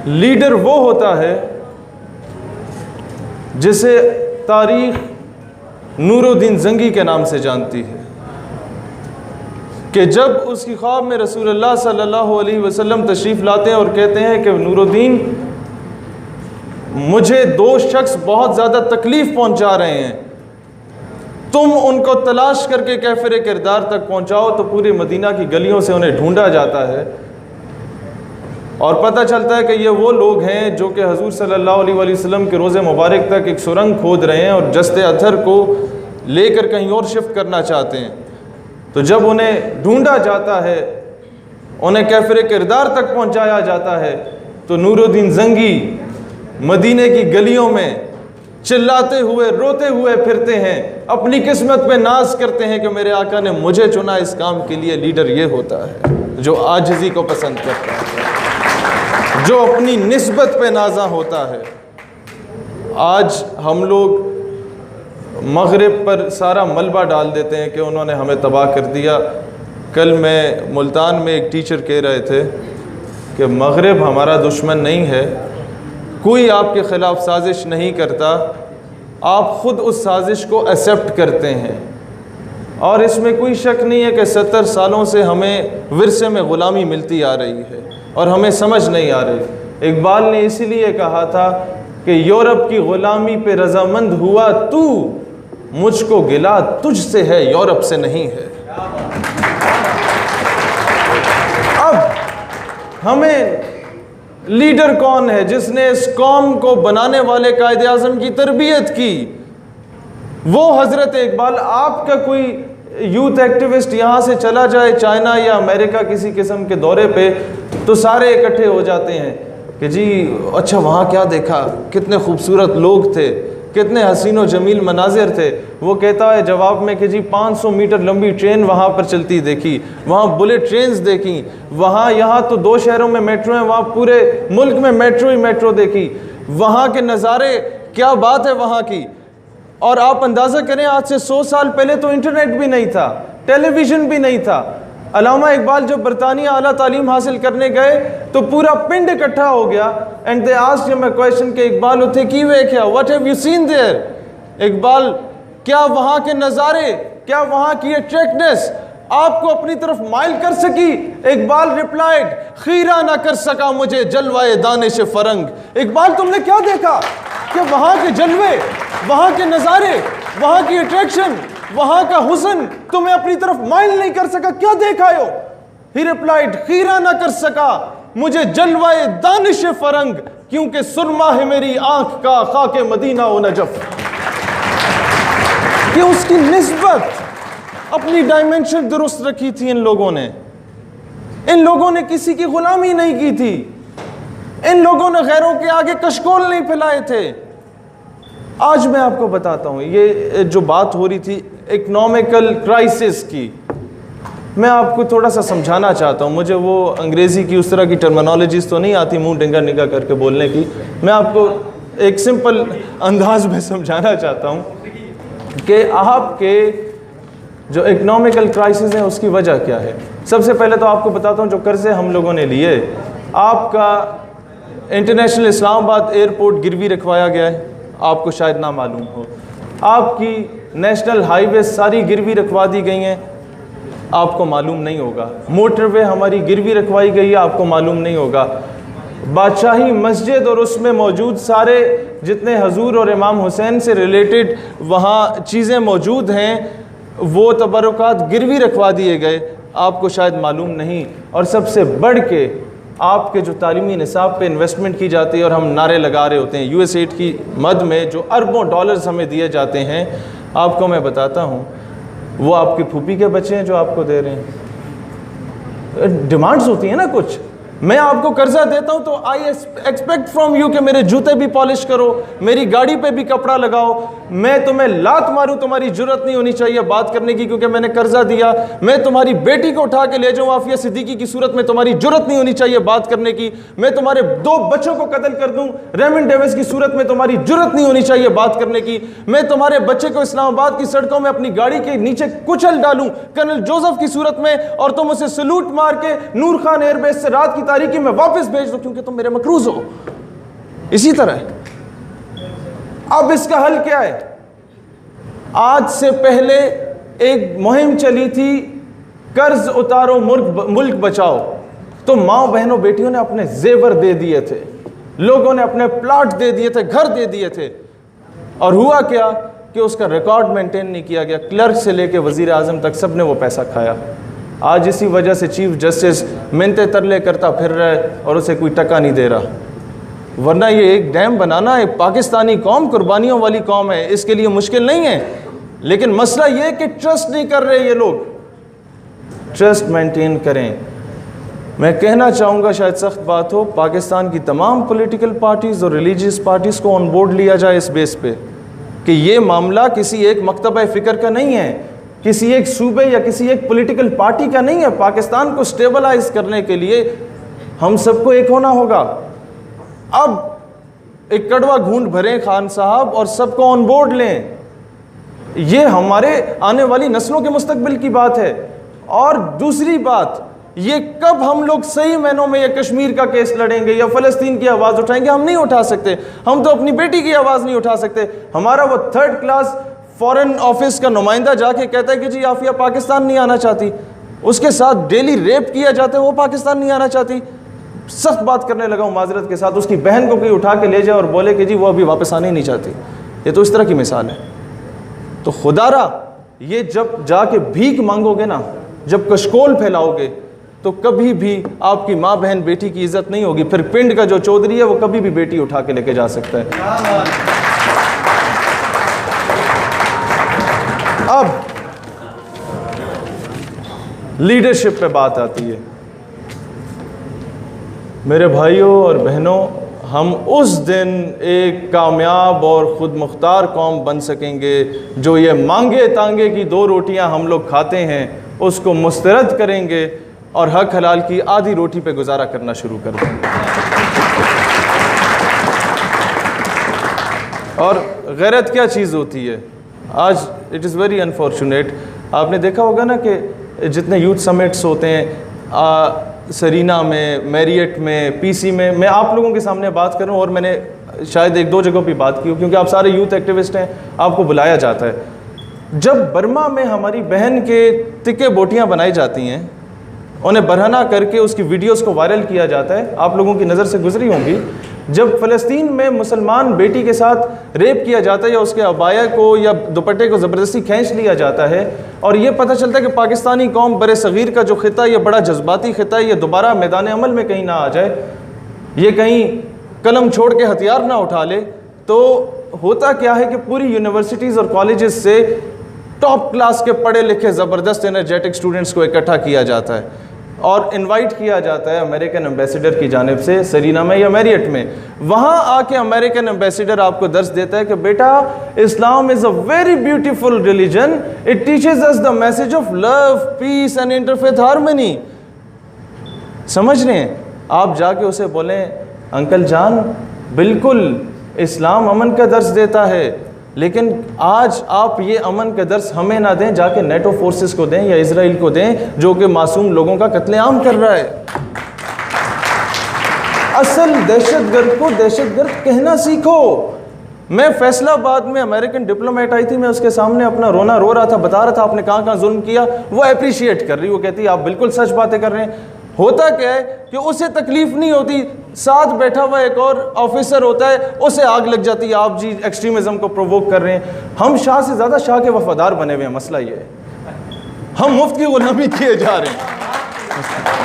Leader वो होता है जिसे तारीख नूरुद्दीन जंगी के नाम से जानती है कि जब उसकी ख्वाब में रसूलुल्लाह सल्लल्लाहु अलैहि वसल्लम तशरीफ़ लाते हैं और कहते हैं कि नूरुद्दीन, मुझे दो शख्स बहुत ज़्यादा तकलीफ़ पहुंचा रहे हैं, तुम उनको तलाश करके कैफिर किरदार तक पहुंचाओ। तो पूरी मदीना की गलियों से उन्हें ढूंढा जाता है और पता चलता है कि ये वो लोग हैं जो कि हजूर सल्लल्लाहु अलैहि वसल्लम के रोज़े मुबारक तक एक सुरंग खोद रहे हैं और जस्ते अथर को लेकर कहीं और शिफ्ट करना चाहते हैं। तो जब उन्हें ढूंढा जाता है, उन्हें कैफिर किरदार तक पहुंचाया जाता है, तो नूरुद्दीन जंगी मदीने की गलियों में चिल्लाते हुए रोते हुए फिरते हैं, अपनी किस्मत पे नाज करते हैं कि मेरे आका ने मुझे चुना इस काम के लिए। लीडर ये होता है जो आजिज़ी को पसंद करता है, जो अपनी निस्बत पे नाजा होता है। आज हम लोग मगरिब पर सारा मलबा डाल देते हैं कि उन्होंने हमें तबाह कर दिया। कल मैं मुल्तान में एक टीचर कह रहे थे कि मगरिब हमारा दुश्मन नहीं है, कोई आपके ख़िलाफ़ साजिश नहीं करता, आप ख़ुद उस साजिश को एक्सेप्ट करते हैं। और इसमें कोई शक नहीं है कि 70 सालों से हमें विरसे में ग़ुलामी मिलती आ रही है और हमें समझ नहीं आ रही। इकबाल ने इसीलिए कहा था कि यूरोप की ग़ुलामी पे रज़ामंद हुआ तू, मुझको गिला तुझसे है यूरोप से नहीं है। अब हमें लीडर कौन है जिसने इस कौम को बनाने वाले कायदे आज़म की तरबियत की? वो हज़रत इकबाल। आपका कोई यूथ एक्टिविस्ट यहाँ से चला जाए चाइना या अमेरिका किसी किस्म के दौरे पे, तो सारे इकट्ठे हो जाते हैं कि जी अच्छा वहाँ क्या देखा, कितने खूबसूरत लोग थे, कितने हसीन व जमील मनाजिर थे। वो कहता है जवाब में कि जी 500 मीटर लंबी ट्रेन वहाँ पर चलती देखी, वहाँ बुलेट ट्रेन्स देखी, वहाँ यहाँ तो 2 शहरों में मेट्रो हैं, वहाँ पूरे मुल्क में मेट्रो ही मेट्रो देखी। वहाँ के नज़ारे क्या बात है वहाँ की। और आप अंदाज़ा करें आज से 100 साल पहले तो इंटरनेट भी नहीं था, टेलीविज़न भी नहीं था। अल्लामा इकबाल जब बरतानिया आला तालीम हासिल करने गए तो पूरा पिंड इकट्ठा हो गया। And they asked him a question कि इकबाल उथे की वे क्या, what have you seen there? Iqbal, क्या वहाँ के नज़ारे, क्या वहाँ की अट्रैक्टिवनेस आपको अपनी तरफ माइल कर सकी? इकबाल रिप्लाइड, खीरा ना कर सका मुझे जलवाए दानिश फरंग। इकबाल, तुमने क्या देखा कि वहाँ के जलवे, वहाँ के नज़ारे, वहाँ की अट्रैक्शन, वहाँ का हुस्न तुम्हें अपनी तरफ माइल नहीं कर सका? क्या देखा हो? ही रिप्लाइड, खीरा ना कर सका मुझे जलवाए दानिश फरंग, क्योंकि सुरमा है मेरी आंख का खाके मदीना व नजफ। कि उसकी निस्बत, अपनी डायमेंशन दुरुस्त रखी थी इन लोगों ने। इन लोगों ने किसी की गुलामी नहीं की थी, इन लोगों ने गैरों के आगे कशकोल नहीं फैलाए थे। आज मैं आपको बताता हूँ, ये जो बात हो रही थी इकोनॉमिकल क्राइसिस की, मैं आपको थोड़ा सा समझाना चाहता हूँ। मुझे वो अंग्रेज़ी की उस तरह की टर्मिनोलॉजीज़ तो नहीं आती मुंह डिंगा निगा करके बोलने की। मैं आपको एक सिंपल अंदाज में समझाना चाहता हूँ कि आपके जो इकोनॉमिकल क्राइसिस है उसकी वजह क्या है। सबसे पहले तो आपको बताता हूँ जो कर्ज़े हम लोगों ने लिए, आपका इंटरनेशनल इस्लामाबाद एयरपोर्ट गिरवी रखवाया गया है, आपको शायद ना मालूम हो। आपकी नेशनल हाईवे सारी गिरवी रखवा दी गई हैं, आपको मालूम नहीं होगा। मोटरवे हमारी गिरवी रखवाई गई है, आपको मालूम नहीं होगा। बादशाही मस्जिद और उसमें मौजूद सारे जितने हजूर और इमाम हुसैन से रिलेटेड वहाँ चीज़ें मौजूद हैं, वो तबरुकात गिरवी रखवा दिए गए, आपको शायद मालूम नहीं। और सबसे बढ़ के आपके जो तालीमी निसाब पे इन्वेस्टमेंट की जाती है और हम नारे लगा रहे होते हैं, यूएसएड की मद में जो अरबों डॉलर्स हमें दिए जाते हैं, आपको मैं बताता हूँ वो आपके फूफी के बच्चे हैं जो आपको दे रहे हैं। डिमांड्स होती हैं ना कुछ। मैं आपको कर्जा देता हूं तो आई एक्सपेक्ट फ्रॉम यू कि मेरे जूते भी पॉलिश करो, मेरी गाड़ी पे भी कपड़ा लगाओ। मैं तुम्हें लात मारूं, तुम्हारी जुर्रत नहीं होनी चाहिए बात करने की, क्योंकि मैंने कर्जा दिया। मैं तुम्हारी बेटी को उठा के ले जाऊं आफिया सिद्दीकी की सूरत में, तुम्हारी जुर्रत नहीं होनी चाहिए बात करने की। मैं तुम्हारे 2 बच्चों को कत्ल कर दूं रेमंड डेविस की सूरत में, तुम्हारी जुर्रत नहीं होनी चाहिए बात करने की। मैं तुम्हारे बच्चे को इस्लामाबाद की सड़कों में अपनी गाड़ी के नीचे कुचल डालूं कर्नल जोसेफ की सूरत में, और तुम उसे सलूट मार के नूर खान एयरबेस से रात की तारीकी में वापस भेज दो क्योंकि तुम मेरे मकरूज हो। इसी तरह अब इसका हल क्या है? आज से पहले एक मुहिम चली थी, कर्ज उतारो मुल्क बचाओ। तो माओ बहनों बेटियों ने अपने जेवर दे दिए थे, लोगों ने अपने प्लाट दे दिए थे, घर दे दिए थे, और हुआ क्या कि उसका रिकॉर्ड मेंटेन नहीं किया गया। क्लर्क से लेके वजीर आजम तक सब ने वो पैसा खाया। आज इसी वजह से चीफ जस्टिस मिन्नते तरले करता फिर रहा है और उसे कोई टका नहीं दे रहा। वरना ये एक डैम बनाना, एक पाकिस्तानी कौम कुर्बानियों वाली कौम है, इसके लिए मुश्किल नहीं है। लेकिन मसला ये है कि ट्रस्ट नहीं कर रहे ये लोग। ट्रस्ट मेंटेन करें। मैं कहना चाहूँगा, शायद सख्त बात हो, पाकिस्तान की तमाम पॉलिटिकल पार्टीज़ और रिलीजियस पार्टीज़ को ऑन बोर्ड लिया जाए इस बेस पे कि ये मामला किसी एक मकतबा फ़िक्र का नहीं है, किसी एक सूबे या किसी एक पॉलिटिकल पार्टी का नहीं है। पाकिस्तान को स्टेबलाइज करने के लिए हम सबको एक होना होगा। अब एक कड़वा घूंट भरें खान साहब और सबको ऑन बोर्ड लें। ये हमारे आने वाली नस्लों के मुस्तकबिल की बात है। और दूसरी बात, ये कब हम लोग सही मायनों में ये कश्मीर का केस लड़ेंगे या फ़लस्तीन की आवाज़ उठाएंगे? हम नहीं उठा सकते। हम तो अपनी बेटी की आवाज़ नहीं उठा सकते। हमारा वो 3rd क्लास फॉरेन ऑफिस का नुमाइंदा जाके कहता है कि जी आफिया पाकिस्तान नहीं आना चाहती, उसके साथ डेली रेप किया जाता है, वो पाकिस्तान नहीं आना चाहती। सख्त बात करने लगा हूँ माजरत के साथ, उसकी बहन को कोई उठा के ले जाए और बोले कि जी वो अभी वापस आने नहीं चाहती। ये तो इस तरह की मिसाल है। तो खुदारा ये जब जाके भीख मांगोगे ना, जब कशकोल फैलाओगे, तो कभी भी आपकी माँ बहन बेटी की इज्जत नहीं होगी। फिर पिंड का जो चौधरी है वो कभी भी बेटी उठा के लेके जा सकता है। अब लीडरशिप पे बात आती है। मेरे भाइयों और बहनों, हम उस दिन एक कामयाब और ख़ुद मुख्तार कौम बन सकेंगे जो ये मांगे तांगे की 2 रोटियां हम लोग खाते हैं उसको मुस्तरद करेंगे और हक हलाल की आधी रोटी पे गुजारा करना शुरू कर देंगे। और गैरत क्या चीज़ होती है? आज इट इज़ वेरी अनफॉर्चुनेट, आपने देखा होगा ना कि जितने यूथ समिट्स होते हैं सरीना में, मैरियट में, पीसी में, मैं आप लोगों के सामने बात करूं और मैंने शायद 1-2 जगहों पे बात की क्योंकि आप सारे यूथ एक्टिविस्ट हैं, आपको बुलाया जाता है। जब बर्मा में हमारी बहन के तिक्के बोटियां बनाई जाती हैं, उन्हें बरहना करके उसकी वीडियोस को वायरल किया जाता है, आप लोगों की नज़र से गुजरी होंगी। जब फ़लस्तीन में मुसलमान बेटी के साथ रेप किया जाता है या उसके अबाया को या दुपट्टे को ज़बरदस्ती खींच लिया जाता है और ये पता चलता है कि पाकिस्तानी कौम बरे सग़ीर का जो ख़िता, ये बड़ा जज्बाती ख़िता है, ये दोबारा मैदान अमल में कहीं ना आ जाए, ये कहीं कलम छोड़ के हथियार ना उठा ले, तो होता क्या है कि पूरी यूनिवर्सिटीज़ और कॉलेजेस से टॉप क्लास के पढ़े लिखे ज़बरदस्त एनर्जेटिक स्टूडेंट्स को इकट्ठा किया जाता है और इनवाइट किया जाता है अमेरिकन एम्बेसडर की जानिब से सरीना में या मैरियट में। वहाँ आके अमेरिकन एम्बेसडर आपको दर्स देता है कि बेटा, Islam is a very beautiful religion, it teaches us the message of love, peace and interfaith harmony. समझ रहे हैं? आप जाके उसे बोलें, अंकल जान, बिल्कुल इस्लाम अमन का दर्स देता है, लेकिन आज आप ये अमन का दर्स हमें ना दें, जाके नेटो फोर्सेस को दें या इजराइल को दें जो कि मासूम लोगों का कत्लेआम कर रहा है। असल दहशतगर्द को दहशतगर्द कहना सीखो। मैं फैसलाबाद में अमेरिकन डिप्लोमेट आई थी, मैं उसके सामने अपना रोना रो रहा था, बता रहा था आपने कहाँ कहाँ जुल्म किया। वो अप्रिशिएट कर रही, वो कहती है आप बिल्कुल सच बातें कर रहे हैं। होता क्या है कि उसे तकलीफ नहीं होती, साथ बैठा हुआ एक और ऑफिसर होता है, उसे आग लग जाती है, आप जी एक्सट्रीमिज्म को प्रोवोक कर रहे हैं। हम शाह से ज़्यादा शाह के वफादार बने हुए हैं। मसला ये है, हम मुफ्त की गुलामी किए जा रहे हैं।